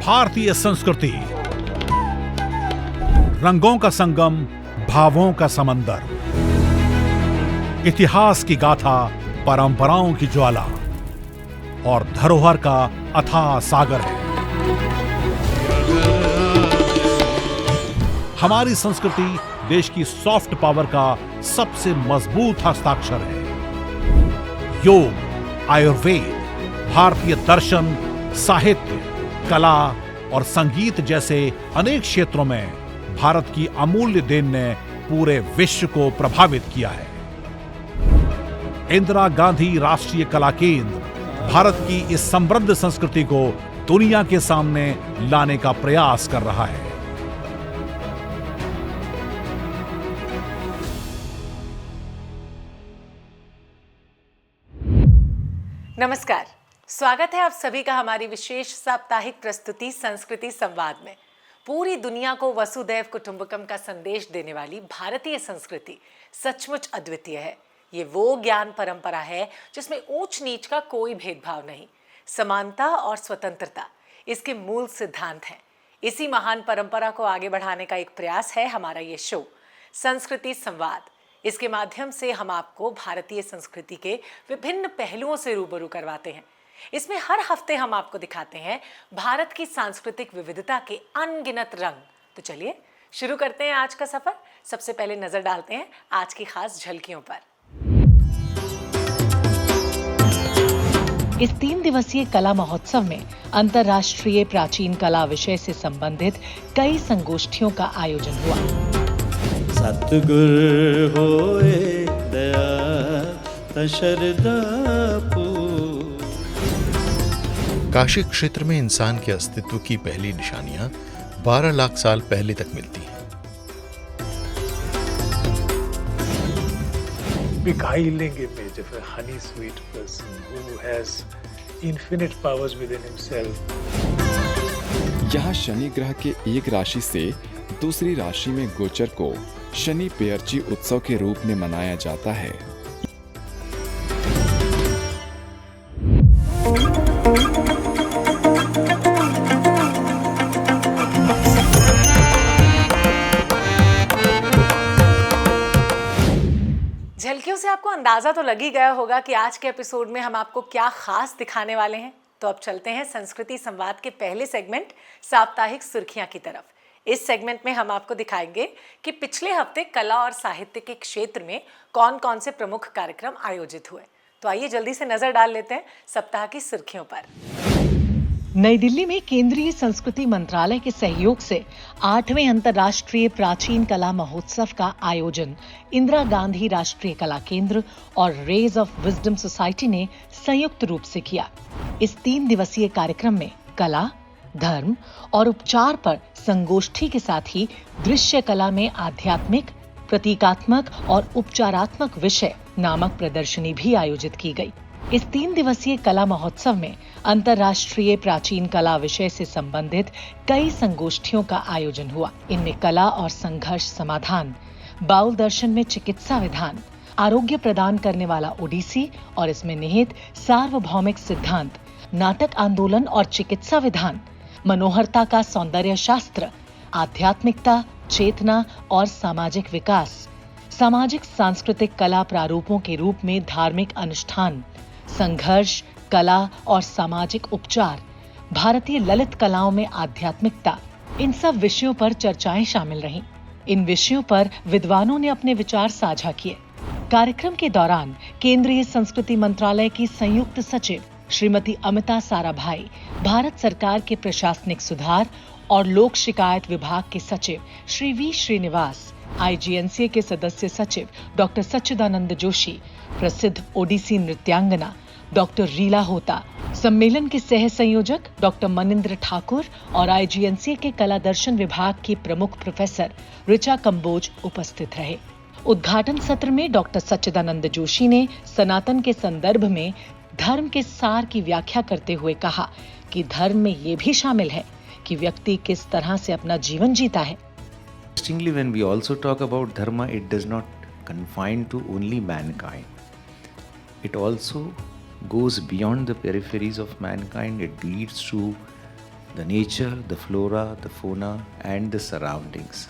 भारतीय संस्कृति, रंगों का संगम, भावों का समंदर, इतिहास की गाथा, परंपराओं की ज्वाला और धरोहर का अथाह सागर है। हमारी संस्कृति देश की सॉफ्ट पावर का सबसे मजबूत हस्ताक्षर है। योग, आयुर्वेद, भारतीय दर्शन, साहित्य, कला और संगीत जैसे अनेक क्षेत्रों में भारत की अमूल्य देन ने पूरे विश्व को प्रभावित किया है। इंदिरा गांधी राष्ट्रीय कला केंद्र भारत की इस समृद्ध संस्कृति को दुनिया के सामने लाने का प्रयास कर रहा है। नमस्कार, स्वागत है आप सभी का हमारी विशेष साप्ताहिक प्रस्तुति संस्कृति संवाद में। पूरी दुनिया को वसुधैव कुटुंबकम का संदेश देने वाली भारतीय संस्कृति सचमुच अद्वितीय है। ये वो ज्ञान परंपरा है जिसमें ऊंच नीच का कोई भेदभाव नहीं, समानता और स्वतंत्रता इसके मूल सिद्धांत हैं। इसी महान परंपरा को आगे बढ़ाने का एक प्रयास है हमारा ये शो संस्कृति संवाद। इसके माध्यम से हम आपको भारतीय संस्कृति के विभिन्न पहलुओं से रूबरू करवाते हैं। इसमें हर हफ्ते हम आपको दिखाते हैं भारत की सांस्कृतिक विविधता के अनगिनत रंग। तो चलिए शुरू करते हैं आज का सफर। सबसे पहले नजर डालते हैं आज की खास झलकियों पर। इस 3 दिवसीय कला महोत्सव में अंतर्राष्ट्रीय प्राचीन कला विषय से संबंधित कई संगोष्ठियों का आयोजन हुआ। सतगुर होए दया तशरदा काशी क्षेत्र में इंसान के अस्तित्व की पहली निशानियां 12 लाख साल पहले तक मिलती हैं। beguiling image of a honey sweet person who has infinite powers within himself. यहाँ शनि ग्रह के एक राशि से दूसरी राशि में गोचर को शनि पेयर्ची उत्सव के रूप में मनाया जाता है। झलकियों से आपको अंदाजा तो लग ही गया होगा कि आज के एपिसोड में हम आपको क्या खास दिखाने वाले हैं। तो अब चलते हैं संस्कृति संवाद के पहले सेगमेंट साप्ताहिक सुर्खियां की तरफ। इस सेगमेंट में हम आपको दिखाएंगे कि पिछले हफ्ते कला और साहित्य के क्षेत्र में कौन कौन से प्रमुख कार्यक्रम आयोजित हुए। तो आइए जल्दी से नजर डाल लेते हैं सप्ताह की सुर्खियों पर। नई दिल्ली में केंद्रीय संस्कृति मंत्रालय के सहयोग से 8वें अंतर्राष्ट्रीय प्राचीन कला महोत्सव का आयोजन इंदिरा गांधी राष्ट्रीय कला केंद्र और रेज ऑफ विजडम सोसाइटी ने संयुक्त रूप से किया। इस 3 दिवसीय कार्यक्रम में कला, धर्म और उपचार पर संगोष्ठी के साथ ही दृश्य कला में आध्यात्मिक, प्रतीकात्मक और उपचारात्मक विषय नामक प्रदर्शनी भी आयोजित की गई। इस 3 दिवसीय कला महोत्सव में अंतर्राष्ट्रीय प्राचीन कला विषय से संबंधित कई संगोष्ठियों का आयोजन हुआ। इनमें कला और संघर्ष समाधान, बाउल दर्शन में चिकित्सा विधान, आरोग्य प्रदान करने वाला ओडिसी और इसमें निहित सार्वभौमिक सिद्धांत, नाटक आंदोलन और चिकित्सा विधान, मनोहरता का सौंदर्य शास्त्र, आध्यात्मिकता, चेतना और सामाजिक विकास, सामाजिक सांस्कृतिक कला प्रारूपों के रूप में धार्मिक अनुष्ठान, संघर्ष, कला और सामाजिक उपचार, भारतीय ललित कलाओं में आध्यात्मिकता, इन सब विषयों पर चर्चाएं शामिल रहीं। इन विषयों पर विद्वानों ने अपने विचार साझा किए। कार्यक्रम के दौरान केंद्रीय संस्कृति मंत्रालय की संयुक्त सचिव श्रीमती अमिता साराभाई, भारत सरकार के प्रशासनिक सुधार और लोक शिकायत विभाग के सचिव श्री वी श्रीनिवास, आईजीएनसीए के सदस्य सचिव डॉक्टर सच्चिदानंद जोशी, प्रसिद्ध ओडिसी नृत्यांगना डॉक्टर रीला होता, सम्मेलन के सह संयोजक डॉक्टर मनिंद्र ठाकुर और आईजीएनसीए के कला दर्शन विभाग की प्रमुख प्रोफेसर ऋचा कंबोज उपस्थित रहे। उद्घाटन सत्र में डॉक्टर सच्चिदानंद जोशी ने सनातन के संदर्भ में धर्म के सार की व्याख्या करते हुए कहा कि धर्म में ये भी शामिल है कि व्यक्ति किस तरह से अपना जीवन जीता है। Interestingly, when we also talk about dharma, it does not confine to only mankind. It also goes beyond the peripheries of mankind. It leads to the nature, the flora, the fauna, and the surroundings.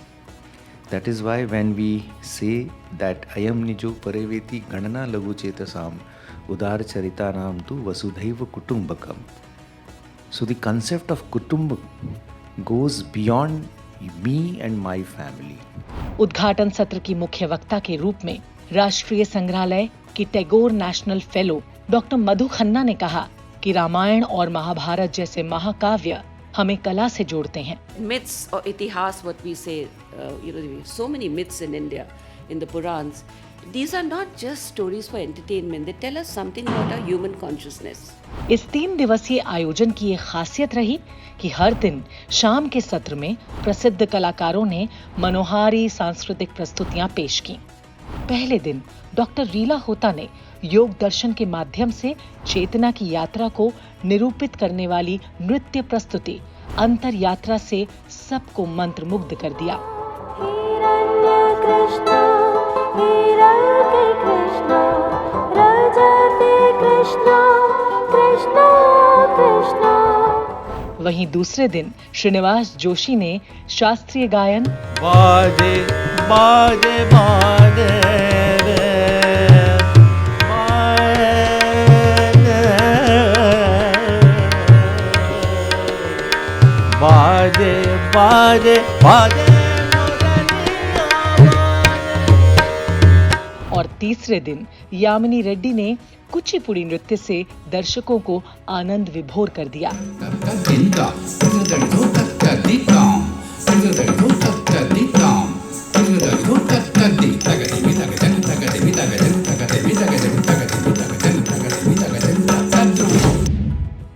That is why when we say that ayam nijo pareveti ganana lagu chetasam udar charitanam tu vasudhaiva kutumbakam. So the concept of kutumbak goes beyond me and my family. उद्घाटन सत्र की मुख्य वक्ता के रूप में राष्ट्रीय संग्रहालय की टैगोर नेशनल फेलो डॉक्टर मधु खन्ना ने कहा कि रामायण और महाभारत जैसे महाकाव्य हमें कला से जोड़ते हैं। Myths or itihas, what we say, so many myths in India, in the Purans. These are not just stories for entertainment. They tell us something about our human consciousness. इस 3 दिवसीय आयोजन की ये खासियत रही कि हर दिन शाम के सत्र में प्रसिद्ध कलाकारों ने मनोहारी सांस्कृतिक प्रस्तुतियां पेश की। पहले दिन डॉक्टर रीला होता ने योग दर्शन के माध्यम से चेतना की यात्रा को निरूपित करने वाली नृत्य प्रस्तुति अंतर यात्रा से सबको मंत्रमुग्ध कर दिया। वहीं दूसरे दिन श्रीनिवास जोशी ने शास्त्रीय गायन बाजे बाजे बाजे बाजे बाजे बाजे और तीसरे दिन यामिनी रेड्डी ने कुचिपुड़ी नृत्य से दर्शकों को आनंद विभोर कर दिया।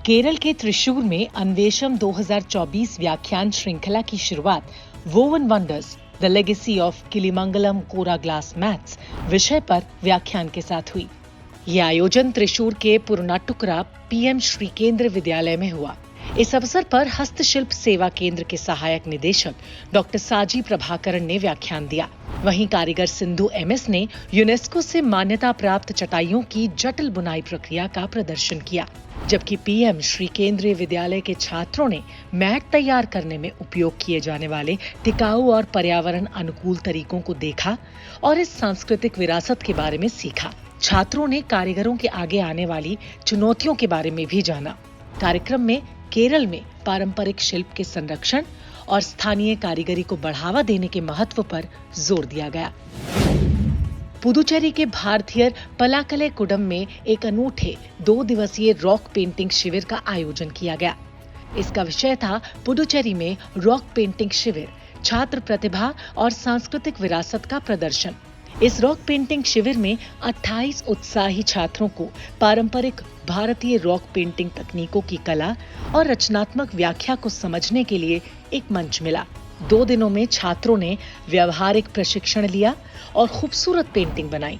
केरल के त्रिशूर में अन्वेषम 2024 व्याख्यान श्रृंखला की शुरुआत woven wonders the legacy of Kilimangalam kora grass mats विषय पर व्याख्यान के साथ हुई। यह आयोजन त्रिशूर के पुरनाटुकरा पीएम श्री केंद्र विद्यालय में हुआ। इस अवसर पर हस्तशिल्प सेवा केंद्र के सहायक निदेशक डॉक्टर साजी प्रभाकरण ने व्याख्यान दिया। वहीं कारीगर सिंधु एमएस ने यूनेस्को से मान्यता प्राप्त चटाइयों की जटिल बुनाई प्रक्रिया का प्रदर्शन किया, जबकि पीएम श्री केंद्रीय विद्यालय के छात्रों ने मैट तैयार करने में उपयोग किए जाने वाले टिकाऊ और पर्यावरण अनुकूल तरीकों को देखा और इस सांस्कृतिक विरासत के बारे में सीखा। छात्रों ने कारीगरों के आगे आने वाली चुनौतियों के बारे में भी जाना। कार्यक्रम में केरल में पारंपरिक शिल्प के संरक्षण और स्थानीय कारीगरी को बढ़ावा देने के महत्व पर जोर दिया गया। पुदुचेरी के भारतीय पलाकले कुडम में एक अनूठे 2 दिवसीय रॉक पेंटिंग शिविर का आयोजन किया गया। इसका विषय था पुदुचेरी में रॉक पेंटिंग शिविर, छात्र प्रतिभा और सांस्कृतिक विरासत का प्रदर्शन। इस रॉक पेंटिंग शिविर में 28 उत्साही छात्रों को पारंपरिक भारतीय रॉक पेंटिंग तकनीकों की कला और रचनात्मक व्याख्या को समझने के लिए एक मंच मिला। 2 दिनों में छात्रों ने व्यवहारिक प्रशिक्षण लिया और खूबसूरत पेंटिंग बनाई,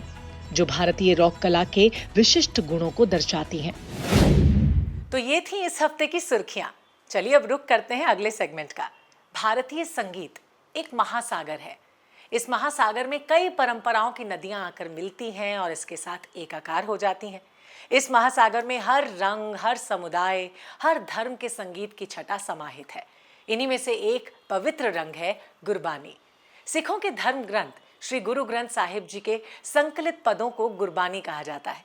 जो भारतीय रॉक कला के विशिष्ट गुणों को दर्शाती हैं। तो ये थी इस हफ्ते की सुर्खियां। चलिए अब रुक करते हैं अगले सेगमेंट का। भारतीय संगीत एक महासागर है। इस महासागर में कई परंपराओं की नदियां आकर मिलती हैं और इसके साथ एकाकार हो जाती हैं। इस महासागर में हर रंग, हर समुदाय, हर धर्म के संगीत की छटा समाहित है। इन्हीं में से एक पवित्र रंग है गुरबानी। सिखों के धर्म ग्रंथ श्री गुरु ग्रंथ साहिब जी के संकलित पदों को गुरबानी कहा जाता है।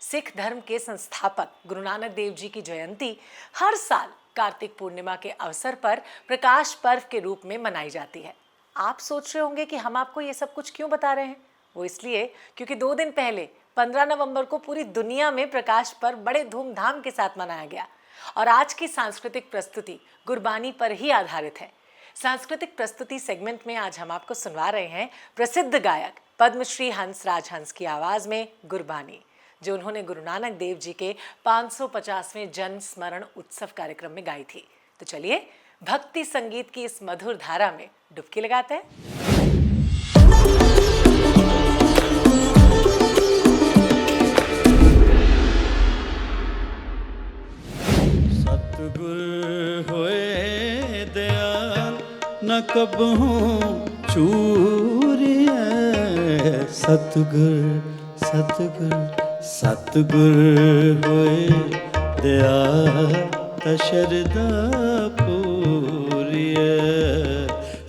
सिख धर्म के संस्थापक गुरु नानक देव जी की जयंती हर साल कार्तिक पूर्णिमा के अवसर पर प्रकाश पर्व के रूप में मनाई जाती है। आप सोच रहे होंगे कि हम आपको ये सब कुछ क्यों बता रहे हैं। वो इसलिए क्योंकि 2 दिन पहले 15 नवंबर को पूरी दुनिया में प्रकाश पर्व बड़े धूमधाम के साथ मनाया गया और आज की सांस्कृतिक प्रस्तुति गुरबानी पर ही आधारित है। सांस्कृतिक प्रस्तुति सेगमेंट में आज हम आपको सुनवा रहे हैं प्रसिद्ध गायक पद्मश्री हंस राज हंस की आवाज में गुरबानी, जो उन्होंने गुरु नानक देव जी के 550वें जन्म स्मरण उत्सव कार्यक्रम में गाई थी। तो चलिए भक्ति संगीत की इस मधुर धारा में डुबकी लगाते हैं। सतगुर होए दयाल न कबहूँ चूरिए। सतगुर सतगुर सतगुर होए दयाल ਤਾ ਸ਼ਰਧਾ ਪੂਰੀਐ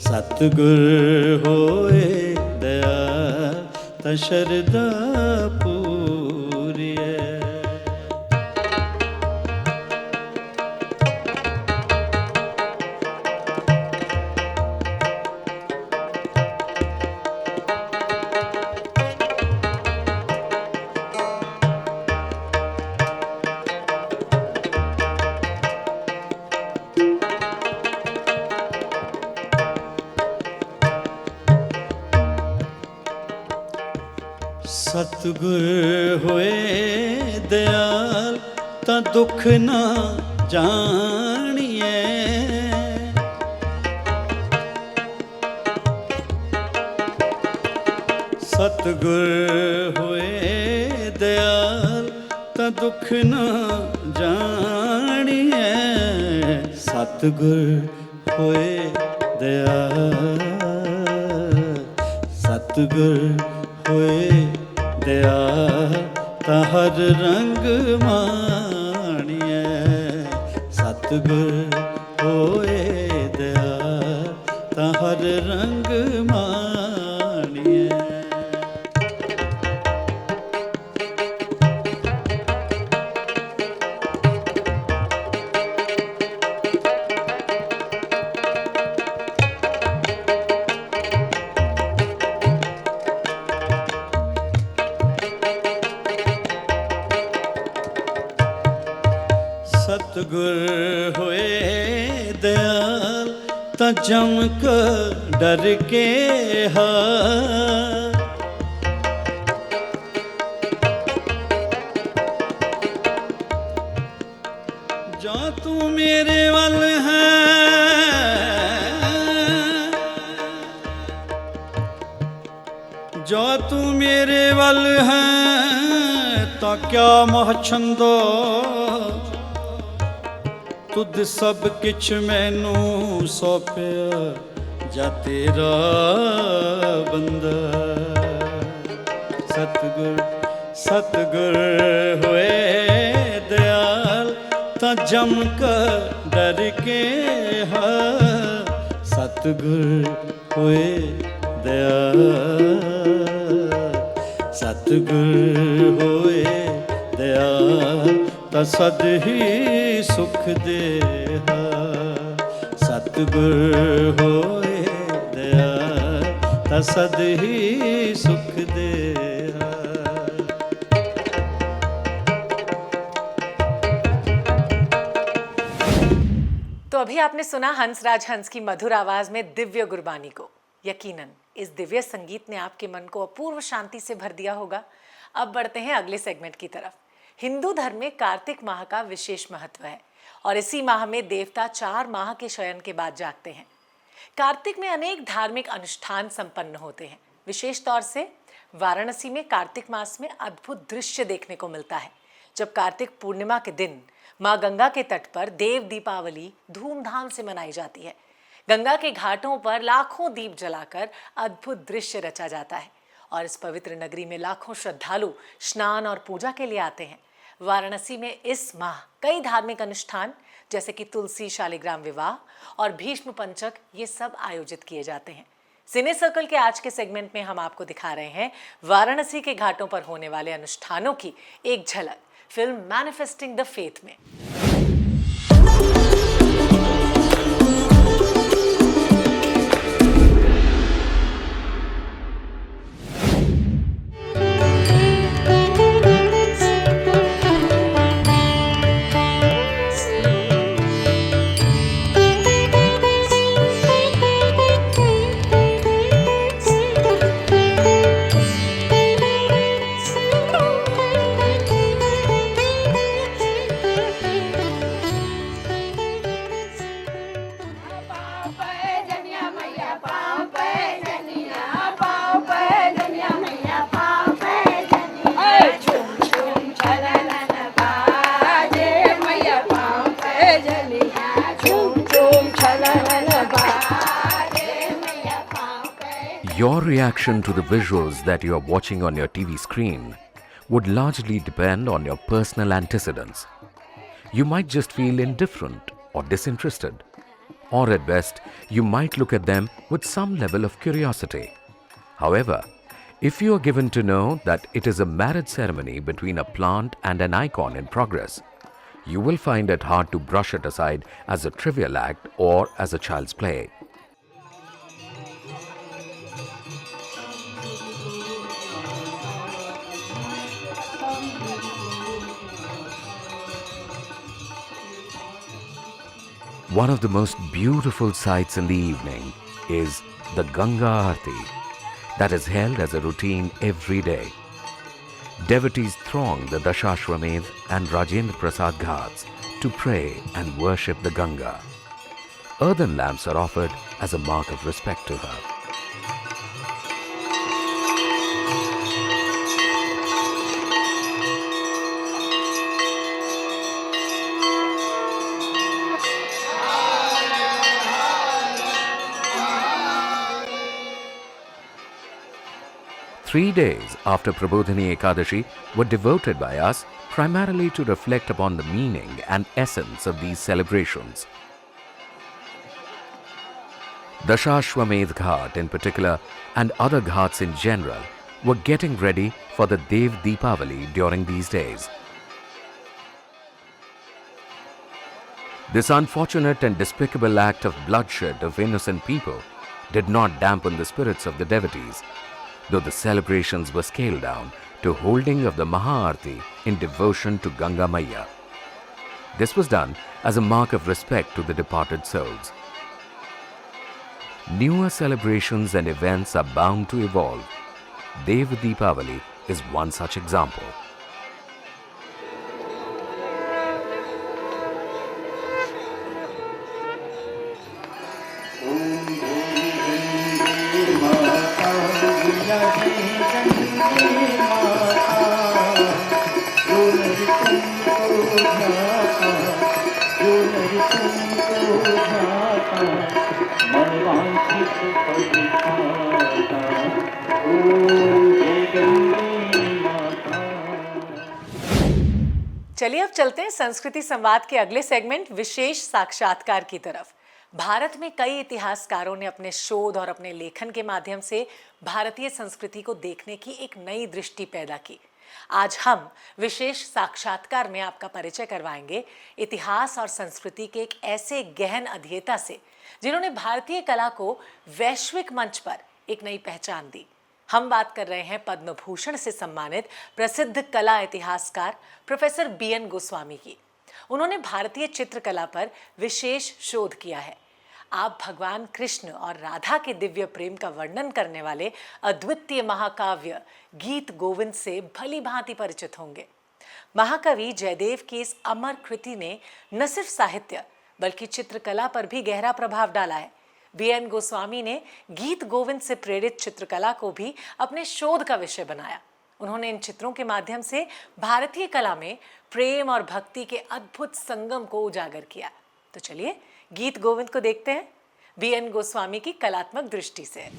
ਸਤਿਗੁਰ ਹੋਏ ਦਇਆ ਤਾ ਸ਼ਰਧਾ ਪੂਰੀਐ ਸਤਿਗੁਰ ਹੋਏ ਦਿਆਲ ਤਾਂ ਦੁੱਖ ਨਾ ਜਾਣੀਐ ਸਤਿਗੁਰ ਹੋਏ ਦਿਆਲ ਤਾਂ ਦੁੱਖ ਨਾ ਜਾਣੀਐ ਸਤਿਗੁਰ ਹੋਏ ਦਿਆਲ ਸਤਿਗੁਰ ਹੋਏ ਦਇਆ ਤਾਂ ਹਰ ਰੰਗ ਮਾਣੀਐ ਸਤਿਗੁਰ ਹੋਏ ਦਇਆ ਤਾਂ ਹਰ ਰੰਗ ਮਾਣੀਐ ਸਤਿਗੁਰ ਹੋਏ ਦਿਆਲ ਤਾਂ ਜਮ ਕ ਡਰ ਕੇ ਹਾ ਜੋ ਤੂੰ ਮੇਰੇ ਵੱਲ ਹੈ ਜੋ ਤੂੰ ਮੇਰੇ ਵੱਲ ਹੈ ਤਾਂ ਕਿਆ ਮੋਹ ਛੰਦੋ ਤੁਧ ਸਭ ਕਿਛ ਮੈਨੂੰ ਸੌਪਿਆ ਜਾ ਤੇਰਾ ਬੰਦਾ ਸਤਿਗੁਰ ਸਤਿਗੁਰ ਹੋਏ ਦਿਆਲ ਤਾਂ ਜਮ ਕ ਡਰ ਕੇ ਹਾ ਸਤਿਗੁਰ ਹੋਏ ਦਿਆਲ ਸਤਿਗੁਰ ਹੋਏ ਦਿਆਲ ਤਾਂ ਸਦ ਹੀ ਸੁਖ ਦੇਹਾ ਸਤਿਗੁਰ ਹੋਏ ਦਇਆ ਤਾਂ ਸਦ ਹੀ ਸੁਖ ਦੇਹਾ तो अभी आपने सुना हंसराज हंस की मधुर आवाज में दिव्य गुरबानी को। यकीनन इस दिव्य संगीत ने आपके मन को अपूर्व शांति से भर दिया होगा। अब बढ़ते हैं अगले सेगमेंट की तरफ। हिंदू धर्म में कार्तिक माह का विशेष महत्व है और इसी माह में देवता 4 माह के शयन के बाद जागते हैं। कार्तिक में अनेक धार्मिक अनुष्ठान संपन्न होते हैं। विशेष तौर से वाराणसी में कार्तिक मास में अद्भुत दृश्य देखने को मिलता है, जब कार्तिक पूर्णिमा के दिन माँ गंगा के तट पर देव दीपावली धूमधाम से मनाई जाती है। गंगा के घाटों पर लाखों दीप जलाकर अद्भुत दृश्य रचा जाता है और इस पवित्र नगरी में लाखों श्रद्धालु स्नान और पूजा के लिए आते हैं। वाराणसी में इस माह कई धार्मिक अनुष्ठान जैसे कि तुलसी शालिग्राम विवाह और भीष्म पंचक ये सब आयोजित किए जाते हैं। सिने सर्कल के आज के सेगमेंट में हम आपको दिखा रहे हैं वाराणसी के घाटों पर होने वाले अनुष्ठानों की एक झलक फिल्म मैनिफेस्टिंग द फेथ में। Your reaction to the visuals that you are watching on your TV screen would largely depend on your personal antecedents. you might just feel indifferent or disinterested. Or at best, you might look at them with some level of curiosity. However, if you are given to know that it is a marriage ceremony between a plant and an icon in progress, you will find it hard to brush it aside as a trivial act or as a child's play. One of the most beautiful sights in the evening is the Ganga Aarti that is held as a routine every day. Devotees throng the Dashashwamedh and Rajendra Prasad Ghats to pray and worship the Ganga. Earthen lamps are offered as a mark of respect to her. Three days after Prabodhini Ekadashi were devoted by us primarily to reflect upon the meaning and essence of these celebrations. Dashashwamedh Ghat in particular and other ghats in general were getting ready for the Dev Deepavali during these days. This unfortunate and despicable act of bloodshed of innocent people did not dampen the spirits of the devotees, though the celebrations were scaled down to holding of the Maha-Aarti in devotion to Ganga Maiya. This was done as a mark of respect to the departed souls. Newer celebrations and events are bound to evolve. Dev Deepavali is one such example. चलिए अब चलते हैं संस्कृति संवाद के अगले segment विशेष साक्षात्कार की तरफ। भारत में कई इतिहासकारों ने अपने शोध और अपने लेखन के माध्यम से भारतीय संस्कृति को देखने की एक नई दृष्टि पैदा की। आज हम विशेष साक्षात्कार में आपका परिचय करवाएंगे इतिहास और संस्कृति के एक ऐसे गहन अध्येता से जिन्होंने भारतीय कला को वैश्विक मंच पर एक नई पहचान दी। हम बात कर रहे हैं पद्म भूषण से सम्मानित प्रसिद्ध कला इतिहासकार प्रोफेसर बीएन गोस्वामी की। उन्होंने भारतीय चित्रकला पर विशेष शोध किया है। आप भगवान कृष्ण और राधा के दिव्य प्रेम का वर्णन करने वाले अद्वितीय महाकाव्य गीत गोविंद से भली भांति परिचित होंगे। महाकवि जयदेव की इस अमर कृति ने न सिर्फ साहित्य बल्कि चित्रकला पर भी गहरा प्रभाव डाला है। बीएन गोस्वामी ने गीत गोविंद से प्रेरित चित्रकला को भी अपने शोध का विषय बनाया। उन्होंने इन चित्रों के माध्यम से भारतीय कला में प्रेम और भक्ति के अद्भुत संगम को उजागर किया। तो चलिए गीत गोविंद को देखते हैं बीएन गोस्वामी की कलात्मक दृष्टि से।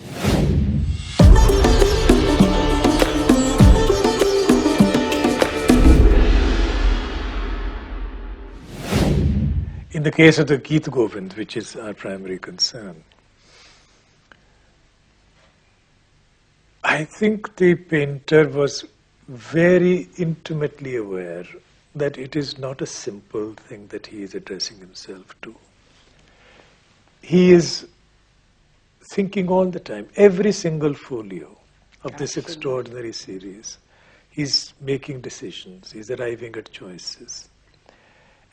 In the case of the Geet Govind, which is our primary concern, I think the painter was very intimately aware that it is not a simple thing that he is addressing himself to. He is thinking all the time, every single folio of this extraordinary series, he's making decisions, he's arriving at choices.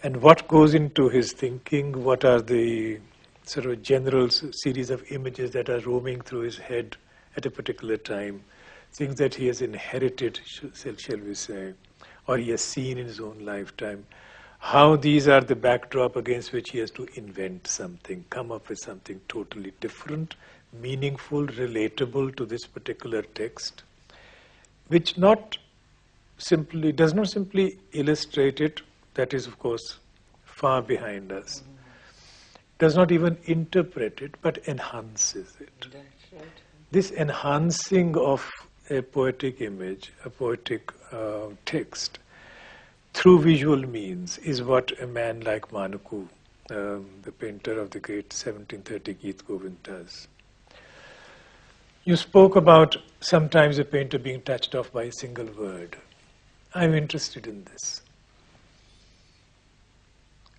And what goes into his thinking, what are the sort of general series of images that are roaming through his head at a particular time, things that he has inherited, shall we say, or he has seen in his own lifetime, how these are the backdrop against which he has to invent something, come up with something totally different, meaningful, relatable to this particular text, which does not simply illustrate it, that is, of course, far behind us. Does not even interpret it, but enhances it. This enhancing of a poetic image, a poetic text, through visual means is what a man like Manuku, the painter of the great 1730 Geet Govind, does. You spoke about sometimes a painter being touched off by a single word. I'm interested in this.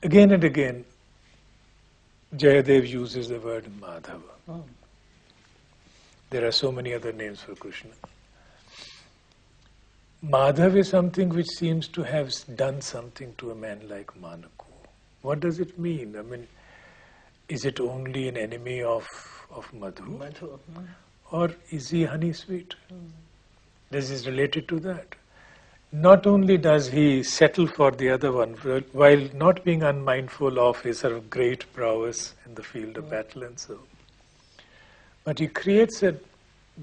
Again and again, Jayadev uses the word Madhava. There are so many other names for Krishna. Madhav is something which seems to have done something to a man like Manuku. What does it mean? I mean, is it only an enemy of Madhu? Or is he honey sweet? This is related to that. Not only does he settle for the other one, while not being unmindful of his sort of great prowess in the field of battle and so, but he creates a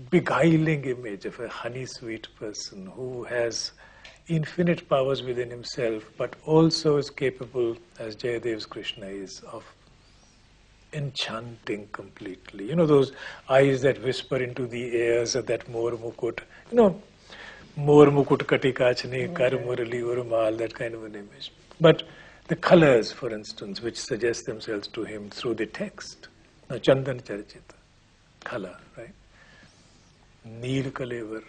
beguiling image of a honey sweet person who has infinite powers within himself, but also is capable, as Jayadev's Krishna is, of enchanting completely. You know, those eyes that whisper into the ears of that Mor Mukut, Mor Mukut Katikachni, Kar Murali Urumal, that kind of an image. But the colors, for instance, which suggest themselves to him through the text. Now, Chandan Charchita, color, right? Neel Kalevar,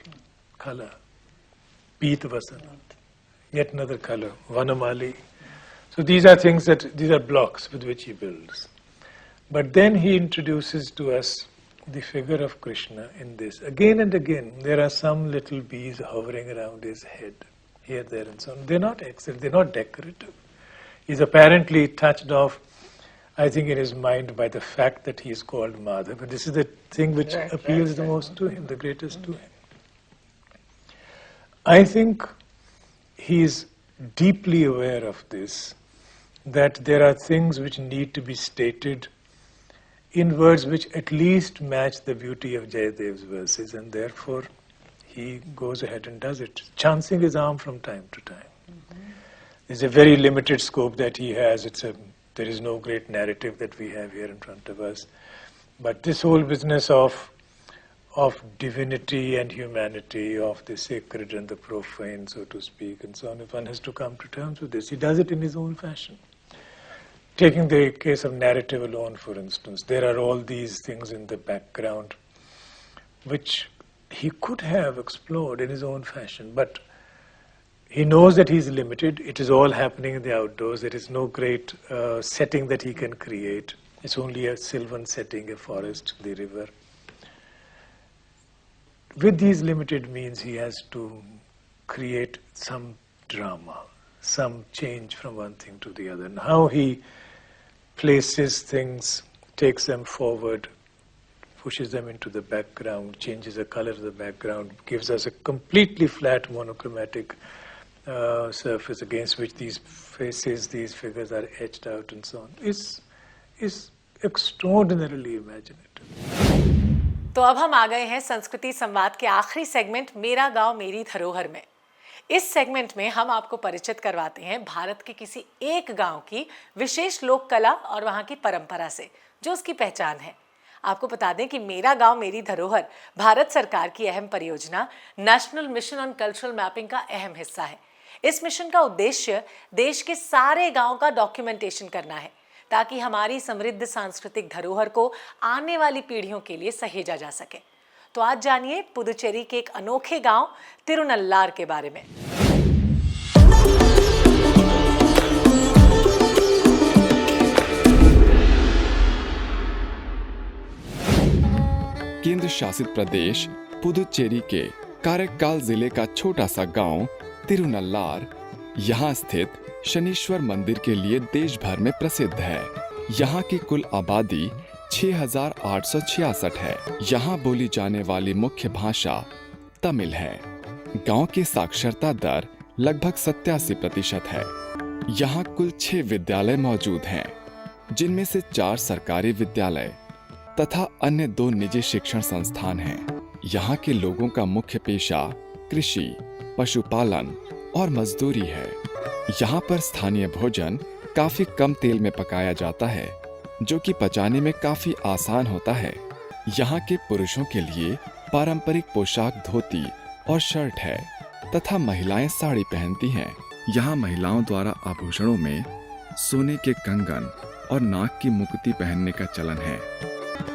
color. Peet Vasant, yet another color. Vanamali. So these are things these are blocks with which he builds. But then he introduces to us the figure of Krishna in this. Again and again, there are some little bees hovering around his head, here, there, and so on. They're not excellent, they're not decorative. He's apparently touched off, I think, in his mind by the fact that he is called Madhav. But this is the thing which appeals the most to him, the greatest to him. I think he is deeply aware of this, that there are things which need to be stated in words which at least match the beauty of Jayadev's verses, and therefore he goes ahead and does it, chancing his arm from time to time. There's a very limited scope that he has. There is no great narrative that we have here in front of us. But this whole business of divinity and humanity, of the sacred and the profane, so to speak, and so on, if one has to come to terms with this, he does it in his own fashion. Taking the case of narrative alone, for instance, there are all these things in the background which he could have explored in his own fashion, but he knows that he's limited. It is all happening in the outdoors. There is no great setting that he can create. It's only a sylvan setting, a forest, the river. With these limited means, he has to create some drama, some change from one thing to the other. And how he places things, takes them forward, pushes them into the background, changes the color of the background, gives us a completely flat monochromatic surface against which these faces, these figures are etched out and so on, is extraordinarily imaginative. तो अब हम आ गए हैं संस्कृति संवाद के आखिरी segment मेरा गांव मेरी धरोहर में। इस सेगमेंट में हम आपको परिचित करवाते हैं भारत के किसी एक गांव की विशेष लोक कला और वहां की परंपरा से, जो उसकी पहचान है। आपको बता दें कि मेरा गांव मेरी धरोहर भारत सरकार की अहम परियोजना national mission on cultural mapping का अहम हिस्सा है। इस मिशन का उद्देश्य देश के सारे गांव का डॉक्यूमेंटेशन करना है, ताकि हमारी समृद्ध सांस्कृतिक धरोहर को आने वाली पीढ़ियों के लिए सहेजा जा सके। तो आज जानिए पुदुचेरी के एक अनोखे गांव तिरुनल्लार के बारे में। केंद्र शासित प्रदेश पुदुचेरी के कारेक्काल जिले का छोटा सा गांव तिरुनल्लार यहाँ स्थित शनीश्वर मंदिर के लिए देश भर में प्रसिद्ध है। यहाँ की कुल आबादी 6,866 है। यहाँ बोली जाने वाली मुख्य भाषा तमिल है। गांव की साक्षरता दर लगभग 87% है। यहाँ कुल 6 विद्यालय मौजूद हैं, जिनमें से 4 सरकारी विद्यालय तथा अन्य 2 निजी शिक्षण संस्थान हैं। यहाँ के लोगों का मुख्य पेशा कृषि, पशुपालन और मजदूरी है। यहाँ पर स्थानीय भोजन काफी कम तेल में पकाया जाता है, जो कि पचाने में काफी आसान होता है। यहाँ के पुरुषों के लिए पारंपरिक पोशाक धोती और शर्ट है तथा महिलाएं साड़ी पहनती हैं। यहाँ महिलाओं द्वारा आभूषणों में सोने के कंगन और नाक की मुकुति पहनने का चलन है।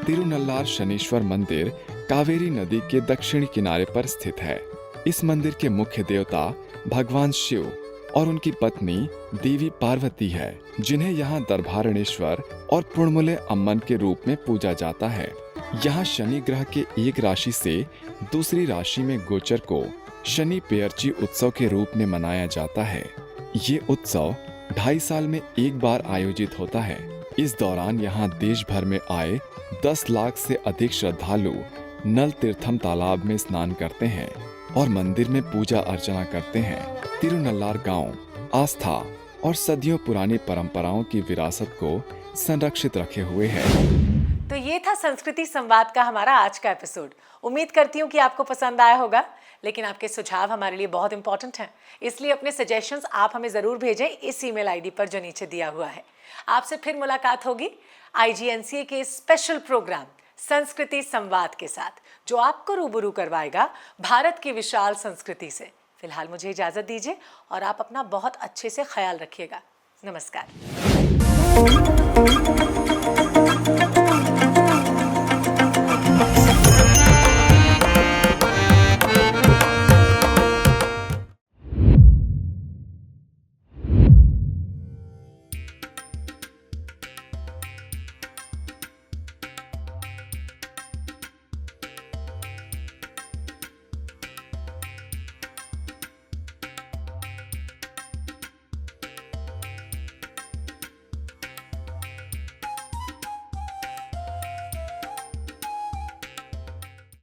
तिरुनल्लार शनीश्वर मंदिर कावेरी नदी के दक्षिणी किनारे पर स्थित है। इस मंदिर के मुख्य देवता भगवान शिव और उनकी पत्नी देवी पार्वती है, जिन्हें यहाँ दर्भारणेश्वर और पुणमुले अम्मन के रूप में पूजा जाता है। यहाँ शनि ग्रह के एक राशि से दूसरी राशि में गोचर को शनि पेयर्ची उत्सव के रूप में मनाया जाता है। ये उत्सव 2.5 साल में एक बार आयोजित होता है। इस दौरान यहाँ देश भर में आए 10 लाख से अधिक श्रद्धालु नल तीर्थम तालाब में स्नान करते हैं और मंदिर में पूजा अर्चना करते हैं। तिरुनल्लार गांव आस्था और सदियों पुरानी परंपराओं की विरासत को संरक्षित रखे हुए है। तो ये था संस्कृति संवाद का हमारा आज का एपिसोड। उम्मीद करती हूँ कि आपको पसंद आया होगा, लेकिन आपके सुझाव हमारे लिए बहुत इंपॉर्टेंट हैं, इसलिए अपने सजेशंस आप हमें ज़रूर भेजें इस ईमेल आईडी पर जो नीचे दिया हुआ है। आपसे फिर मुलाकात होगी IGNCA के स्पेशल प्रोग्राम संस्कृति संवाद के साथ, जो आपको रूबरू करवाएगा भारत की विशाल संस्कृति से। फिलहाल मुझे इजाज़त दीजिए और आप अपना बहुत अच्छे से ख्याल रखिएगा। नमस्कार।